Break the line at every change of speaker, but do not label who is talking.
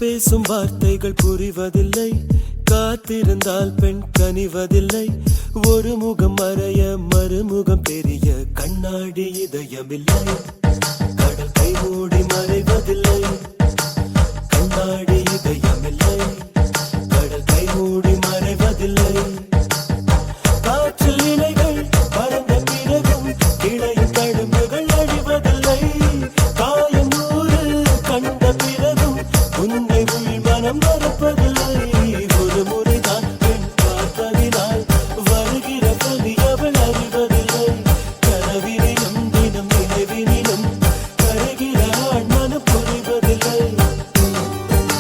பேசும் வார்த்தைகள் புரிவதில்லை, காத்திருந்தால் பெண் கனிவதில்லை. ஒரு முகம் மறைய மறுமுகம் தெரிய கண்ணாடி இதயமில்லை. கடல் கை மூடி மறைவதில்லை, கண்ணாடி இதயமில்லை. கடல் கை மூடி மறைவதில்லை. காற்றில் இலைகள் பறந்த பிறகும் இடையில் தழும்புகள் அழிவதில்லை. காயம் நூறு கண்ட பிறகும் உன்னை உள் மனம் மறப்பது